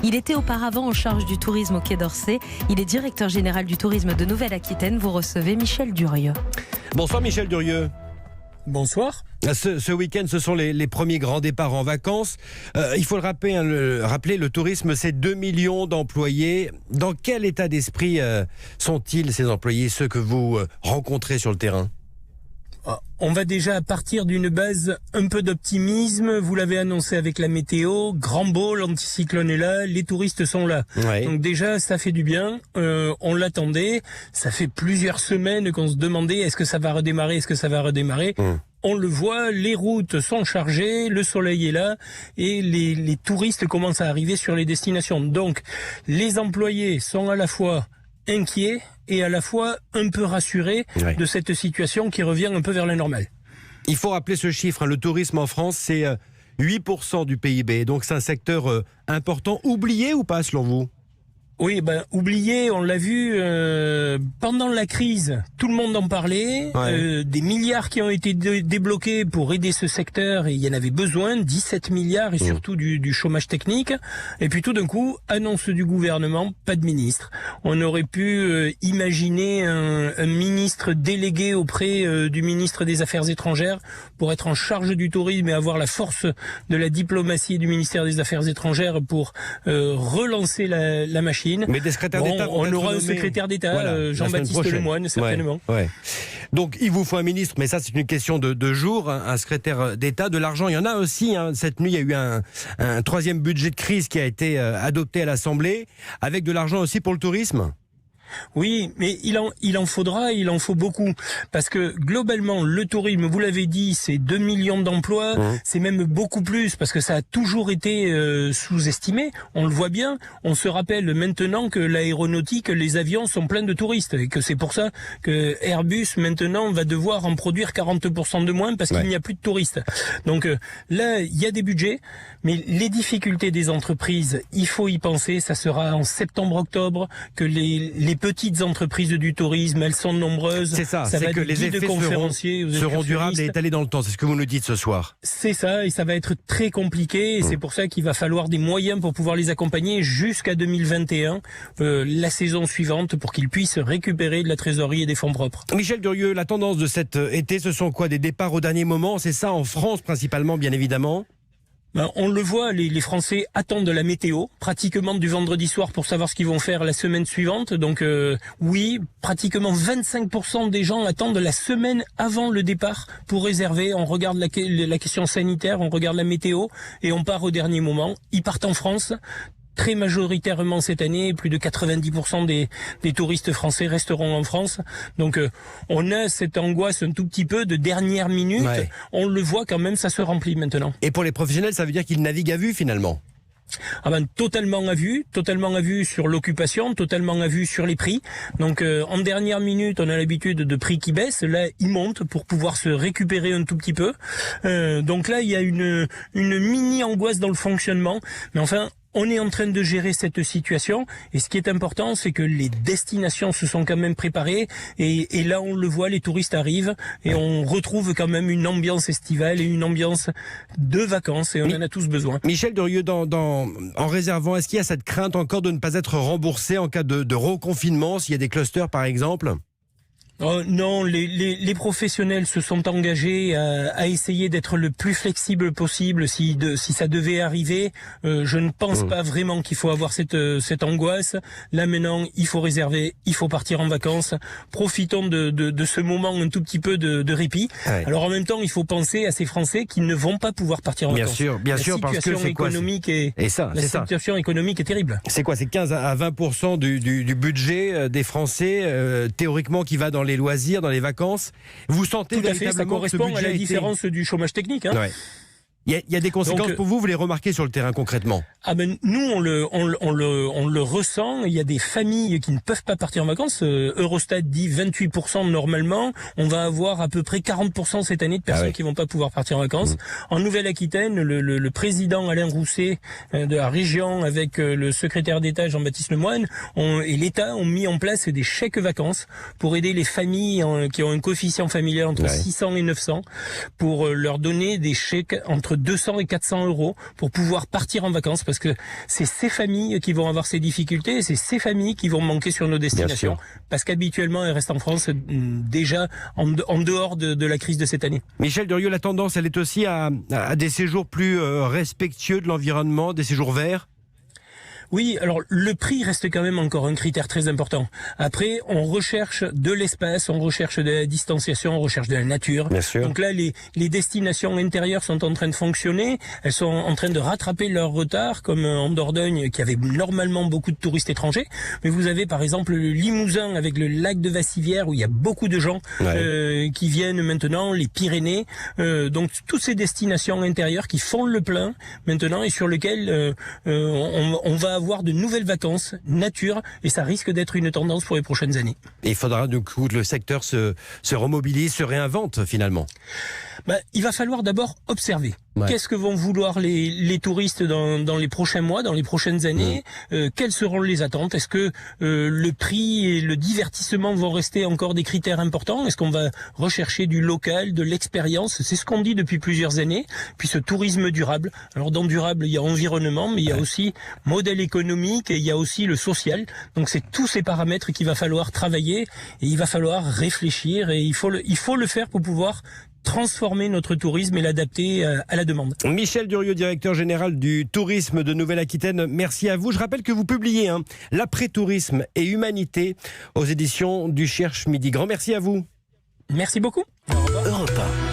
Il était auparavant en charge du tourisme au Quai d'Orsay. Il est directeur général du tourisme de Nouvelle-Aquitaine. Vous recevez Michel Durieux. Bonsoir Michel Durieux. Bonsoir. Ce week-end, ce sont les premiers grands départs en vacances. Il faut le rappeler, le tourisme, c'est 2 millions d'employés. Dans quel état d'esprit sont-ils, ces employés, ceux que vous rencontrez sur le terrain ? On va déjà partir d'une base un peu d'optimisme. Vous l'avez annoncé avec la météo. Grand beau, l'anticyclone est là, les touristes sont là. Ouais. Donc déjà, ça fait du bien. On l'attendait. Ça fait plusieurs semaines qu'on se demandait est-ce que ça va redémarrer, On le voit, les routes sont chargées, le soleil est là et les touristes commencent à arriver sur les destinations. Donc, les employés sont à la fois inquiets et à la fois un peu rassurés de cette situation qui revient un peu vers la normale. Il faut rappeler ce chiffre, le tourisme en France, c'est 8% du PIB, donc c'est un secteur important. Oublié ou pas selon vous ? Oui, oublié, on l'a vu pendant la crise, tout le monde en parlait, des milliards qui ont été débloqués pour aider ce secteur et il y en avait besoin, 17 milliards et surtout du chômage technique. Et puis tout d'un coup, annonce du gouvernement, pas de ministre. On aurait pu imaginer un ministre délégué auprès du ministre des Affaires étrangères pour être en charge du tourisme et avoir la force de la diplomatie du ministère des Affaires étrangères pour relancer la machine. Mais des secrétaires d'État vont on être aura un nommés. secrétaire d'État, Voilà, Jean-Baptiste Lemoyne, certainement. Ouais. Donc il vous faut un ministre, mais ça c'est une question de jour, un secrétaire d'État. De l'argent, il y en a aussi. Cette nuit, il y a eu un troisième budget de crise qui a été adopté à l'Assemblée, avec de l'argent aussi pour le tourisme. Oui, mais il en faut beaucoup. Parce que globalement, le tourisme, vous l'avez dit, c'est 2 millions d'emplois, c'est même beaucoup plus, parce que ça a toujours été sous-estimé. On le voit bien, on se rappelle maintenant que l'aéronautique, les avions sont pleins de touristes, et que c'est pour ça que Airbus, maintenant, va devoir en produire 40% de moins, parce qu'il n'y a plus de touristes. Donc là, il y a des budgets, mais les difficultés des entreprises, il faut y penser, ça sera en septembre-octobre, que les petites entreprises du tourisme, elles sont nombreuses. C'est ça, c'est que les effets seront durables et étalés dans le temps. C'est ce que vous nous dites ce soir. C'est ça, et ça va être très compliqué. Et c'est pour ça qu'il va falloir des moyens pour pouvoir les accompagner jusqu'à 2021, la saison suivante, pour qu'ils puissent récupérer de la trésorerie et des fonds propres. Michel Durieux, la tendance de cet été, ce sont quoi ? Des départs au dernier moment ? C'est ça en France principalement, bien évidemment ? On le voit, les Français attendent la météo, pratiquement du vendredi soir pour savoir ce qu'ils vont faire la semaine suivante. Donc oui, pratiquement 25% des gens attendent la semaine avant le départ pour réserver. On regarde la question sanitaire, on regarde la météo et on part au dernier moment. Ils partent en France. Très majoritairement cette année, plus de 90% des touristes français resteront en France. Donc on a cette angoisse un tout petit peu de dernière minute. Ouais. On le voit quand même, ça se remplit maintenant. Et pour les professionnels, ça veut dire qu'ils naviguent à vue finalement ? Totalement à vue sur l'occupation, totalement à vue sur les prix. Donc en dernière minute, on a l'habitude de prix qui baissent. Là, ils montent pour pouvoir se récupérer un tout petit peu. Donc là, il y a une mini angoisse dans le fonctionnement. Mais enfin, on est en train de gérer cette situation et ce qui est important, c'est que les destinations se sont quand même préparées et là, on le voit, les touristes arrivent et on retrouve quand même une ambiance estivale et une ambiance de vacances et on en a tous besoin. Michel Durieux, en réservant, est-ce qu'il y a cette crainte encore de ne pas être remboursé en cas de reconfinement, s'il y a des clusters par exemple ? Non, les professionnels se sont engagés à essayer d'être le plus flexible possible si ça devait arriver. Je ne pense pas vraiment qu'il faut avoir cette angoisse. Là maintenant, il faut réserver, il faut partir en vacances. Profitons de ce moment un tout petit peu de répit. Ouais. Alors en même temps, il faut penser à ces Français qui ne vont pas pouvoir partir en vacances. Bien sûr, parce que c'est quoi ? La situation économique est terrible. C'est quoi ? C'est 15 à 20% du budget des Français, théoriquement, qui va dans les loisirs, dans les vacances. Vous sentez tout à fait, ça correspond à la différence du chômage technique. Ouais. Il y a des conséquences pour vous les remarquez sur le terrain concrètement ? Nous, on le ressent. Il y a des familles qui ne peuvent pas partir en vacances. Eurostat dit 28% normalement. On va avoir à peu près 40% cette année de personnes qui vont pas pouvoir partir en vacances. En Nouvelle-Aquitaine, le président Alain Rousset de la région avec le secrétaire d'État Jean-Baptiste Lemoyne et l'État ont mis en place des chèques vacances pour aider les familles qui ont un coefficient familial entre 600 et 900 pour leur donner des chèques entre entre 200 et 400 euros pour pouvoir partir en vacances, parce que c'est ces familles qui vont avoir ces difficultés, et c'est ces familles qui vont manquer sur nos destinations, parce qu'habituellement elles restent en France déjà en dehors de la crise de cette année. Michel Durieux, la tendance, elle est aussi à des séjours plus respectueux de l'environnement, des séjours verts? Oui, alors le prix reste quand même encore un critère très important. Après, on recherche de l'espace, on recherche de la distanciation, on recherche de la nature. Bien sûr. Donc là, les destinations intérieures sont en train de fonctionner. Elles sont en train de rattraper leur retard, comme en Dordogne, qui avait normalement beaucoup de touristes étrangers. Mais vous avez par exemple le Limousin avec le lac de Vassivière, où il y a beaucoup de gens qui viennent maintenant, les Pyrénées. Donc toutes ces destinations intérieures qui font le plein maintenant et sur lesquelles on va avoir de nouvelles vacances, nature, et ça risque d'être une tendance pour les prochaines années. Et il faudra du coup que le secteur se remobilise, se réinvente finalement. Il va falloir d'abord observer. Ouais. Qu'est-ce que vont vouloir les touristes dans les prochains mois, dans les prochaines années? Quelles seront les attentes? Est-ce que le prix et le divertissement vont rester encore des critères importants? Est-ce qu'on va rechercher du local, de l'expérience? C'est ce qu'on dit depuis plusieurs années. Puis ce tourisme durable. Alors dans durable, il y a environnement, mais il y a aussi modèle économique et il y a aussi le social. Donc c'est tous ces paramètres qu'il va falloir travailler et il va falloir réfléchir et il faut le faire pour pouvoir transformer notre tourisme et l'adapter à la demande. Michel Durieux, directeur général du tourisme de Nouvelle-Aquitaine, merci à vous. Je rappelle que vous publiez l'après-tourisme et humanité aux éditions du Cherche Midi. Grand merci à vous. Merci beaucoup. Europe 1.